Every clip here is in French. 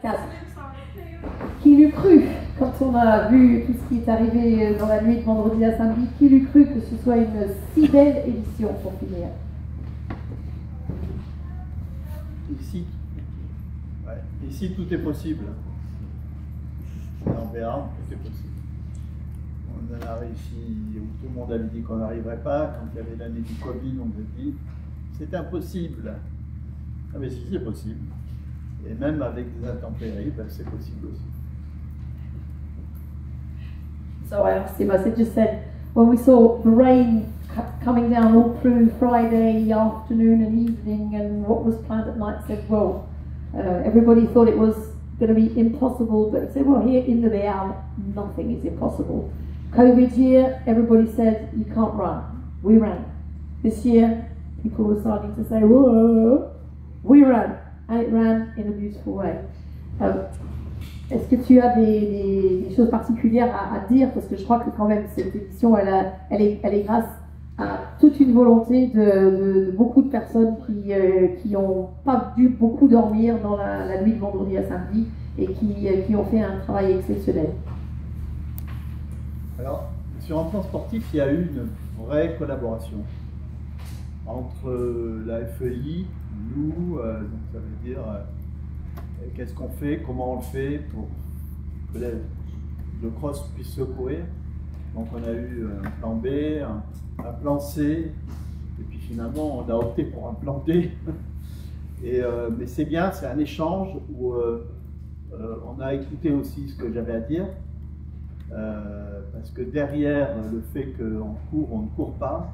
2024. Qui l'eût cru, quand on a vu tout ce qui est arrivé dans la nuit de vendredi à samedi, qui l'eût cru que ce soit une si belle édition pour finir? Ici tout est possible. On verra, tout est possible. On a réussi, où tout le monde avait dit qu'on n'arriverait pas. Quand il y avait l'année du Covid, on avait dit c'est impossible. Ah mais si, c'est possible. Et même avec des intempéries, ben, c'est possible aussi. So I just said, when we saw the rain coming down all through Friday afternoon and evening and what was planned at night, said, well, everybody thought it was going to be impossible, but said, well, here in the Béarn, nothing is impossible. COVID year, everybody said, you can't run. We ran. This year, people were starting to say, whoa, we ran. And it ran in a beautiful way. Est-ce que tu as des choses particulières à dire? Parce que je crois que quand même cette édition, elle est grâce à toute une volonté de beaucoup de personnes qui n'ont pas dû beaucoup dormir dans la nuit de vendredi à samedi et qui ont fait un travail exceptionnel. Alors, sur un plan sportif, il y a eu une vraie collaboration entre la FEI, nous, donc ça veut dire qu'est-ce qu'on fait, comment on le fait pour que le cross puisse se courir. Donc on a eu un plan B, un plan C, et puis finalement on a opté pour un plan D. Mais c'est bien, c'est un échange où on a écouté aussi ce que j'avais à dire, parce que derrière le fait qu'on court, on ne court pas,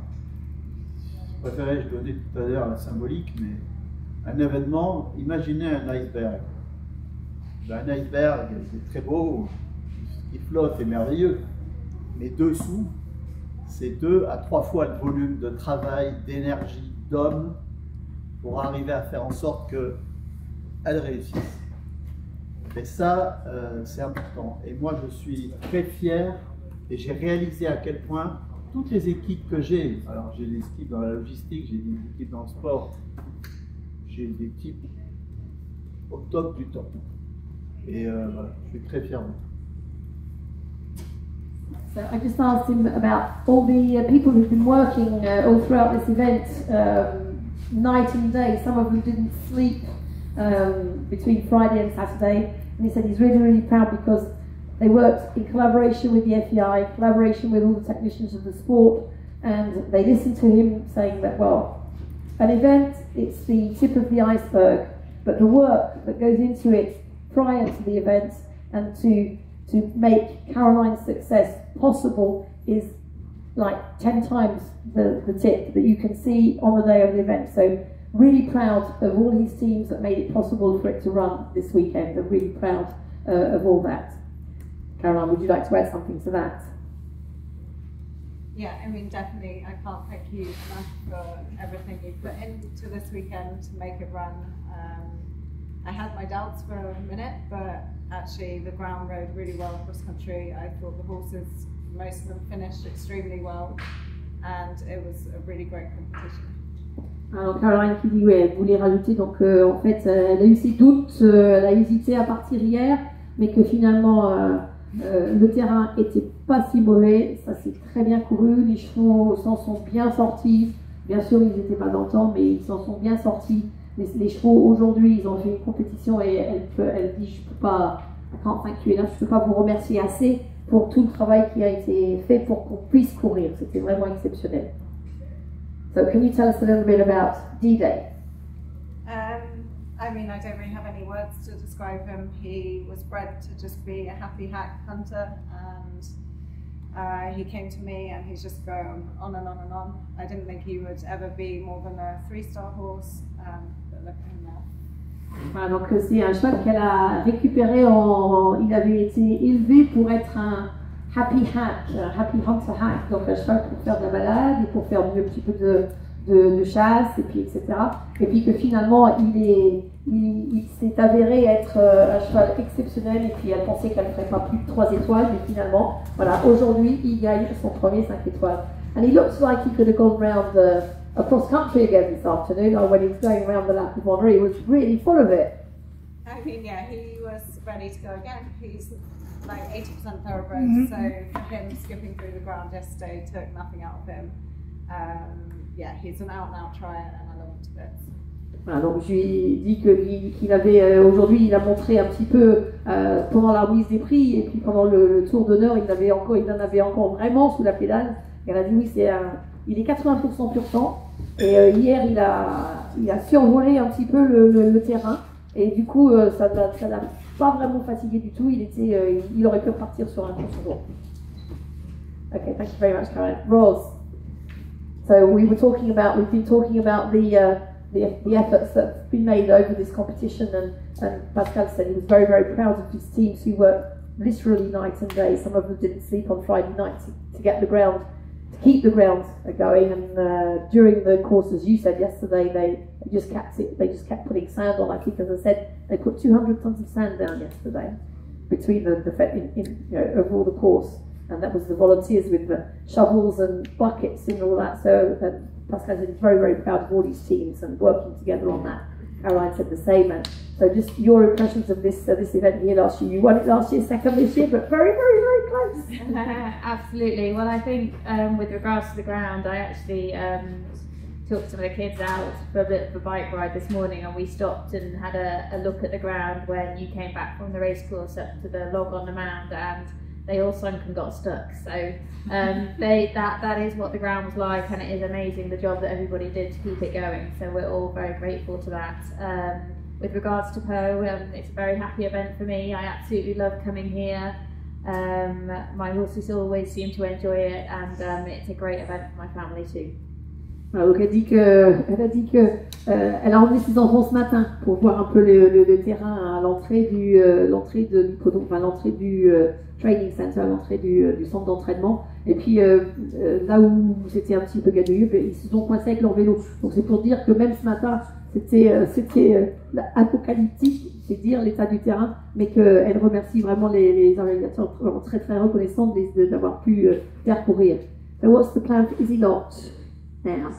je préférais, je donnais tout à l'heure la symbolique, mais un événement, imaginez un iceberg. Un iceberg, c'est très beau, il flotte, c'est merveilleux, mais dessous, c'est 2 à 3 fois le volume de travail, d'énergie, d'hommes pour arriver à faire en sorte qu'elle réussisse. Et ça, c'est important. Et moi, je suis très fier et j'ai réalisé à quel point toutes les équipes que j'ai, alors j'ai des équipes dans la logistique, j'ai des équipes dans le sport, j'ai des équipes au top du top. Et voilà, je suis très fier. So I just asked him about all the people who've been working all throughout this event, night and day. Some of them didn't sleep between Friday and Saturday. And he said he's really, really proud because they worked in collaboration with the FEI, collaboration with all the technicians of the sport, and they listened to him saying that, well, an event, it's the tip of the iceberg, but the work that goes into it prior to the event and to make Caroline's success possible is like 10 times the tip that you can see on the day of the event. So really proud of all his teams that made it possible for it to run this weekend. I'm really proud of all that. Caroline, would you like to add something to that? Yeah, I mean, definitely, I can't thank you enough for everything you put into this weekend to make it run. I had my doubts for a minute, but actually the ground rode really well across country. I thought the horses, most of them finished extremely well, and it was a really great competition. Alors Caroline qui dit, oui, elle voulait rajouter, donc en fait, elle a eu ses doutes, elle a hésité à partir hier, mais que finalement le terrain était pas si mauvais, ça s'est très bien couru, les chevaux s'en sont bien sortis, bien sûr ils n'étaient pas dans le temps, mais ils s'en sont bien sortis. Les chevaux aujourd'hui, ils ont fait une compétition et elle dit, je peux pas, quand tu es là, je peux pas vous remercier assez pour tout le travail qui a été fait pour qu'on puisse courir, c'était vraiment exceptionnel. So can you tell us a little bit about D-Day? I mean, I don't really have any words to describe him. He was bred to just be a happy hack hunter, and he came to me and he's just going on and on and on. I didn't think he would ever be more than a 3-star horse, but look at him now. Voilà, donc c'est un cheval qu'elle a récupéré, il avait été élevé pour être un happy hack, happy hunter hack, donc un cheval pour faire de la balade et pour faire un petit peu de chasse, et puis etc. Et puis que finalement il s'est avéré être un cheval exceptionnel, et puis elle pensait qu'elle ne ferait pas plus de 3 étoiles, mais finalement, voilà, aujourd'hui il gagne son premier 5 étoiles. And he looks like he could have gone round a cross country again this afternoon, or when he was going around the lap of honour, he was really full of it. I mean, yeah, he was ready to go again. He's like 80% thoroughbred, so for him skipping through the ground yesterday took nothing out of him. Yeah, he's an out-and-out trier, and I love him to bits. Voilà, donc je lui ai dit qu'il avait aujourd'hui, il a montré un petit peu pendant la remise des prix et puis pendant le tour d'honneur, il en avait encore vraiment sous la pédale. Et elle a dit oui, il est 80% pur sang. Et hier, il a survolé un petit peu le terrain et du coup, ça l'a pas vraiment fatigué du tout. Il aurait pu repartir sur un cours droit. Okay, thank you very much, Karen. Rose. So we've been talking about the efforts that have been made over this competition, and Pascal said he was very, very proud of his teams who worked literally night and day. Some of them didn't sleep on Friday night to get the ground, to keep the ground going, and during the course, as you said yesterday, they just kept putting sand on. I think, as I said, they put 200 tons of sand down yesterday between over all the course, and that was the volunteers with the shovels and buckets and all that. So Pascal is very, very proud of all these teams and working together on that. Caroline said the same. And so just your impressions of this event here last year. You won it last year, second this year, but very, very, very close. Absolutely. Well, I think with regards to the ground, I actually took some of the kids out for a bit of a bike ride this morning, and we stopped and had a look at the ground when you came back from the race course up to the log on the mound, and they all sunk and got stuck. So that is what the ground was like, and it is amazing the job that everybody did to keep it going. So we're all very grateful to that. With regards to Pau, it's a very happy event for me. I absolutely love coming here. My horses always seem to enjoy it, and it's a great event for my family too. Donc elle a dit que elle a emmené ses enfants ce matin pour voir un peu le terrain à l'entrée du training center, à l'entrée du centre d'entraînement. Et puis là où c'était un petit peu gadouilleux, ils se sont coincés avec leur vélo. Donc c'est pour dire que même ce matin, c'était apocalyptique, c'est dire l'état du terrain, mais qu'elle remercie vraiment les organisateurs, très très reconnaissants d'avoir pu faire courir. So what's the plan for Isilot now?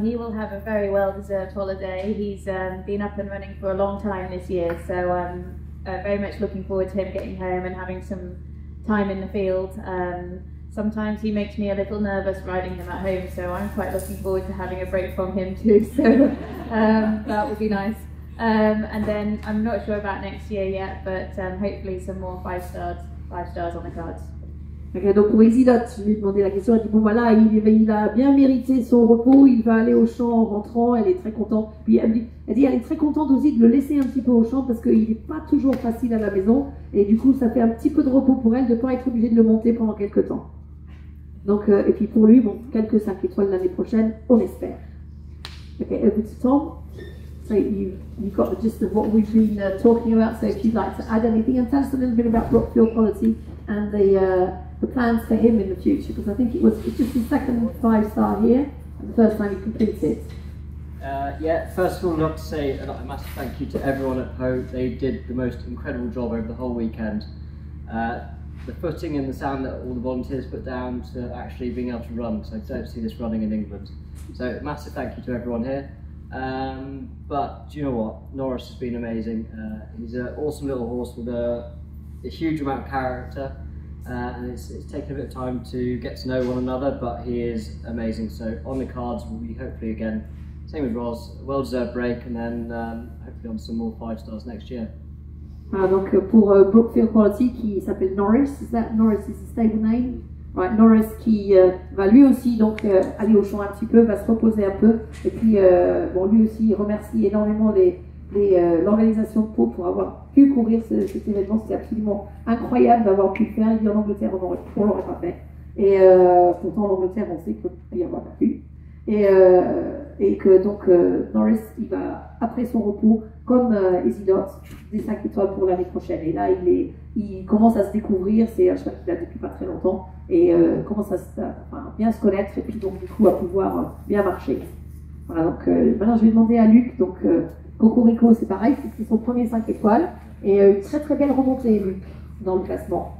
He will have a very well-deserved holiday. He's been up and running for a long time this year, so I'm very much looking forward to him getting home and having some time in the field. Sometimes he makes me a little nervous riding him at home, so I'm quite looking forward to having a break from him too, so that would be nice. And then I'm not sure about next year yet, but hopefully some more 5 stars on the cards. Okay, donc pour Isilot, je lui ai demandé la question, elle dit bon voilà, il a bien mérité son repos, il va aller au champ en rentrant, elle est très contente. Puis elle dit elle est très contente aussi de le laisser un petit peu au champ parce qu'il n'est pas toujours facile à la maison et du coup ça fait un petit peu de repos pour elle de ne pas être obligée de le monter pendant quelques temps. Donc et puis pour lui, bon, quelques 5 étoiles l'année prochaine, on espère. Okay, over to Tom. So you got the gist of what we've been talking about, so if you'd like to add anything and tell us a little bit about Brookfield Quality and the plans for him in the future, because I think it's just his second 5-star here and the first time he completed it. Yeah, first of all, I'd like to say a massive thank you to everyone at Pau. They did the most incredible job over the whole weekend. The footing and the sound that all the volunteers put down to actually being able to run, because I don't see this running in England. So massive thank you to everyone here. But do you know what? Norris has been amazing. He's an awesome little horse with a huge amount of character. And it's taken a bit of time to get to know one another, but he is amazing. So on the cards, we'll be hopefully again, same with Ross, well-deserved break, and then hopefully on some more 5 stars next year. Voilà, donc pour Brookfield Quality qui s'appelle Norris, is that Norris is the stable name? Right, Norris qui va lui aussi donc aller au champ un petit peu, va se reposer un peu, et puis bon, lui aussi il remercie énormément l'organisation de Pau pour avoir pu courir cet événement. C'était absolument incroyable d'avoir pu le faire. Il dit en Angleterre on l'aurait pas fait, et pourtant en Angleterre on sait qu'il n'y en a pas pu, et que donc Norris il va après son repos comme Isilot des 5 étoiles pour l'année prochaine, et là il commence à se découvrir, c'est un cheval qu'il a depuis pas très longtemps et commence à bien se connaître, et puis donc du coup à pouvoir bien marcher. Voilà, donc maintenant je vais demander à Luc, donc Cocorico c'est pareil, c'est son premier 5 étoiles et une très très belle remontée Luc dans le classement.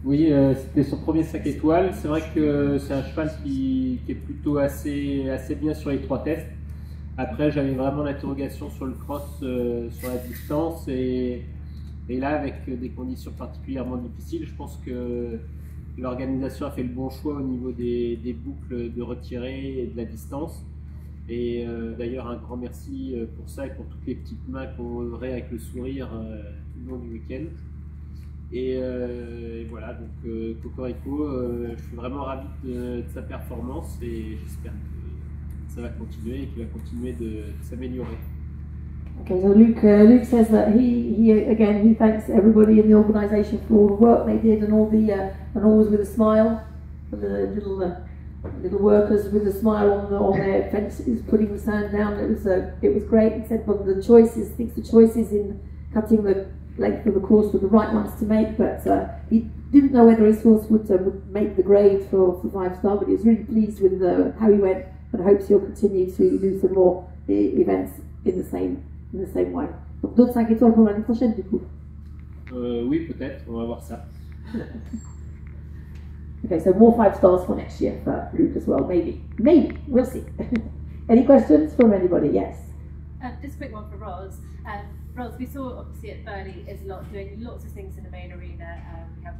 Oui, c'était son premier 5 étoiles. C'est vrai que c'est un cheval qui est plutôt assez bien sur les 3 tests. Après, j'avais vraiment l'interrogation sur le cross, sur la distance, et là, avec des conditions particulièrement difficiles, je pense que l'organisation a fait le bon choix au niveau des boucles de retirée et de la distance. Et d'ailleurs, un grand merci pour ça et pour toutes les petites mains qu'on œuvrait avec le sourire tout le long du week-end. Et voilà, donc Cocorico, je suis vraiment ravi de sa performance et j'espère que ça va continuer et qu'il va continuer de s'améliorer. Okay, so Luke says that he thanks everybody in the organisation for all the work they did and and always with a smile, for the little workers with a smile on their fences, putting the sand down. It was great. He said, but the choices in cutting the length of the course were the right ones to make, but he didn't know whether his horse would make the grade for 5-star, but he was really pleased with how he went and hopes he'll continue to do some more events in the same way. Donc d'autres 5 étoiles pour l'année prochaine du coup. Oui, peut-être, on va voir ça. Okay, so more 5 stars for next year for Luke as well, maybe, we'll see. Any questions from anybody? Yes. Just a quick one for Roz. Roz, we saw obviously at Burley is doing lots of things in the main arena. We have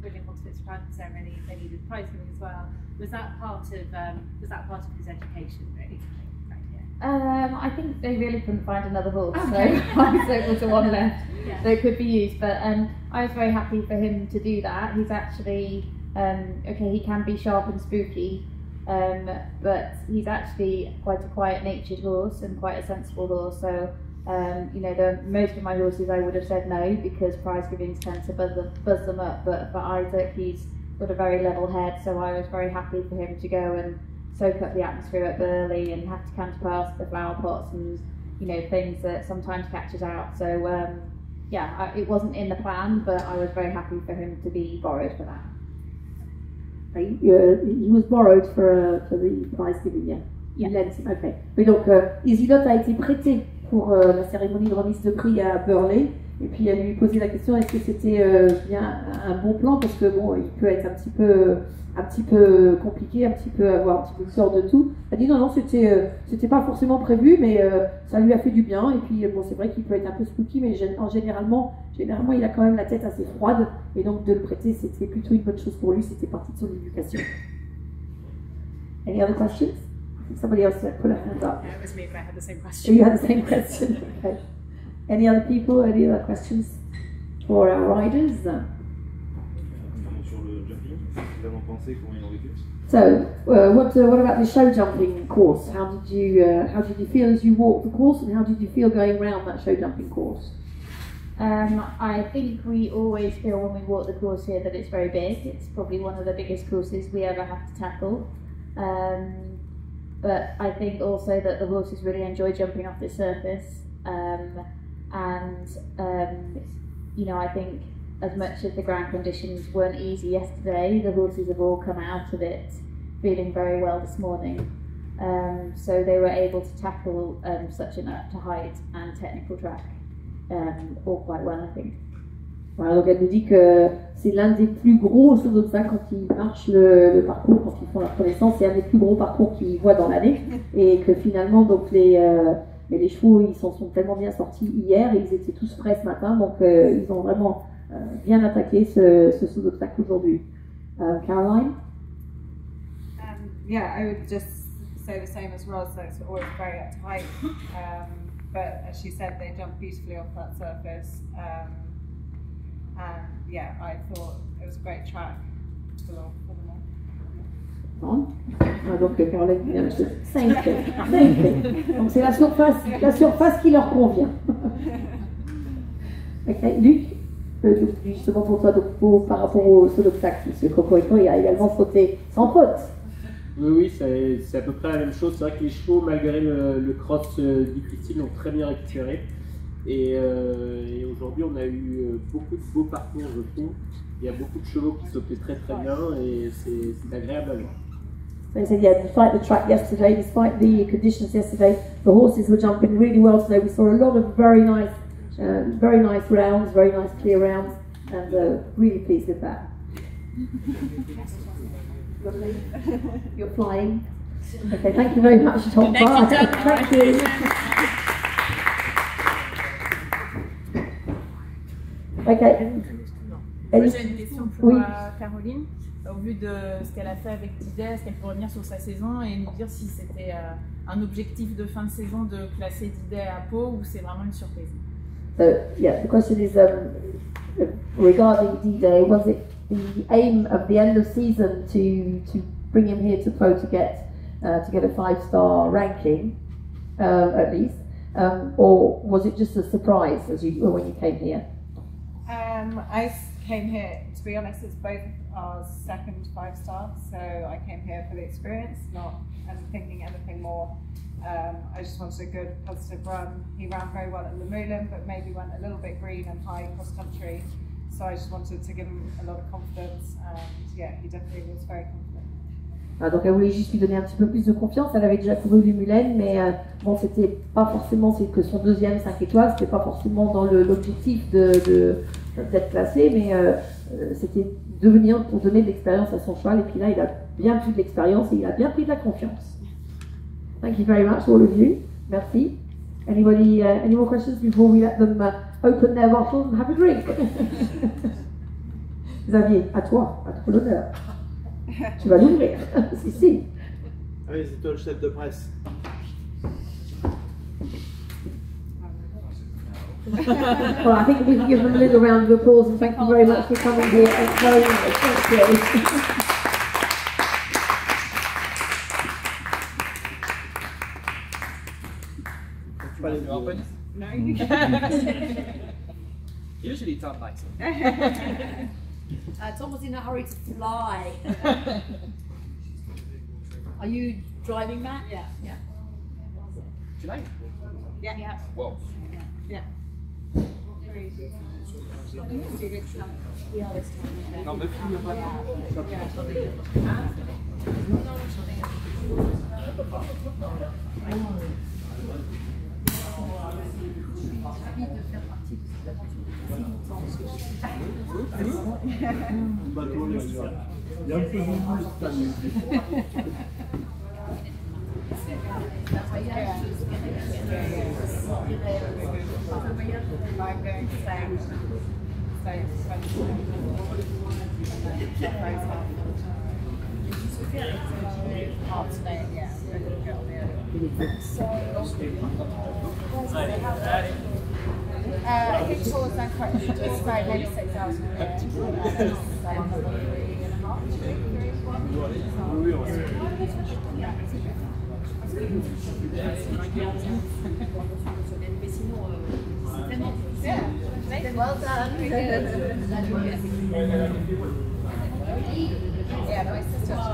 William Potter's retirement ceremony. They needed prize giving as well. Was that part of his education really? I think they really couldn't find another horse, so I was able to one left that could be used. But I was very happy for him to do that. He's actually okay. He can be sharp and spooky, but he's actually quite a quiet-natured horse and quite a sensible horse. So you know, most of my horses I would have said no because prize givings tend to buzz them up. But for Isaac, he's got a very level head, so I was very happy for him to go and soak up the atmosphere at Burley and have to canter past the flower pots and things that sometimes catches out. So it wasn't in the plan, but I was very happy for him to be borrowed for that. He was borrowed for the prize giving, yeah. Okay. Mais donc Isidot a été prêté pour la cérémonie de remise de prix à Burley. Et puis elle lui posait la question, est-ce que c'était bien un bon plan, parce que bon, il peut être un petit peu compliqué, avoir un petit peu peur de tout. Elle dit non, c'était pas forcément prévu, mais ça lui a fait du bien. Et puis bon, c'est vrai qu'il peut être un peu spooky, mais généralement il a quand même la tête assez froide, et donc de le prêter, c'était plutôt une bonne chose pour lui, c'était partie de son éducation. Any other questions? Somebody else put a hand up. Yeah, it was me, but I had the same question. You had the same question. Okay. Any other people? Any other questions for our riders? So, what about the show jumping course? How did you feel as you walked the course, and how did you feel going around that show jumping course? I think we always feel when we walk the course here that it's very big. It's probably one of the biggest courses we ever have to tackle. But I think also that the horses really enjoy jumping off the surface. I think as much as the ground conditions weren't easy yesterday, the horses have all come out of it feeling very well this morning. So they were able to tackle such an up to height and technical track all quite well, I think. Voilà, donc elle nous dit que c'est l'un des plus gros sauts d'obstacles quand ils marchent le parcours, quand ils font leur connaissance, c'est un des plus gros parcours qu'ils voient dans l'année, et que finalement donc les chevaux ils s'en sont tellement bien sortis hier, et ils étaient tous prêts ce matin, donc ils ont vraiment bien attaqué ce saut d'obstacle aujourd'hui. Caroline? Yeah, I would just say the same as Roz, so it's always very uptight, but as she said, they jump beautifully off that surface. And yeah, I thought it was a great track for them all. Donc Caroline vient de same thing. Donc c'est la surface qui leur convient. Ok, Luc, justement pour toi, donc par rapport au saut d'obstacle, parce que Cocorico il a également sauté sans faute. Oui, c'est à peu près la même chose. C'est vrai que les chevaux, malgré le cross difficile, ont très bien récupéré. Et aujourd'hui, on a eu beaucoup de beaux parcours, je trouve. Il y a beaucoup de chevaux qui sautaient très très bien, et c'est agréable à voir. So he said, yeah, despite the track yesterday, despite the conditions yesterday, the horses were jumping really well today. We saw a lot of very nice rounds, very nice clear rounds, and really pleased with that. You're flying. Okay, thank you very much, Tom. Thank you, Tom. Thank you. Okay. Moi, j'ai une question pour Oui. Caroline. Au vu de ce qu'elle a fait avec Didet, est-ce qu'elle peut revenir sur sa saison et nous dire si c'était un objectif de fin de saison de classer Didet à Pau ou c'est vraiment une surprise? So, yeah, the question is regarding D-Day, was it the aim of the end of season to bring him here to Pau to get a 5-star ranking, at least, or was it just a surprise when you came here? I came here, to be honest, it's both our second 5-star, so I came here for the experience, not thinking anything more. I just wanted a good, positive run. He ran very well at Le Moulin, but maybe went a little bit green and high cross country, so I just wanted to give him a lot of confidence, and yeah, he definitely was very confident. Donc elle voulait juste lui donner un petit peu plus de confiance. Elle avait déjà couru du Mullen, mais bon, c'était pas forcément, c'est que son deuxième 5 étoiles, c'était pas forcément dans l'objectif d'être classé, mais c'était de venir pour donner de l'expérience à son cheval. Et puis là, il a bien pris de l'expérience et il a bien pris de la confiance. Thank you very much, all of you. Merci. Anybody, any more questions before we let them open their bottles and have a drink? Xavier, à toi l'honneur. Tu vas l'ouvrir. Si. Ah oui, c'est toi le chef de presse. Well, I think we can give them a little round of applause and thank you very much for coming here. It's very nice. Thank you. No, you can. Usually Tom likes it. Tom was in a hurry to fly. Are you driving that? Yeah. Yeah. Do you like it? Yeah. Whoa. Yeah. Non, mais il n'y a pas Il y a un peu de boule cette année. He tours that quite maybe 6 hours a year. Yeah. Well done. Yeah, my sister.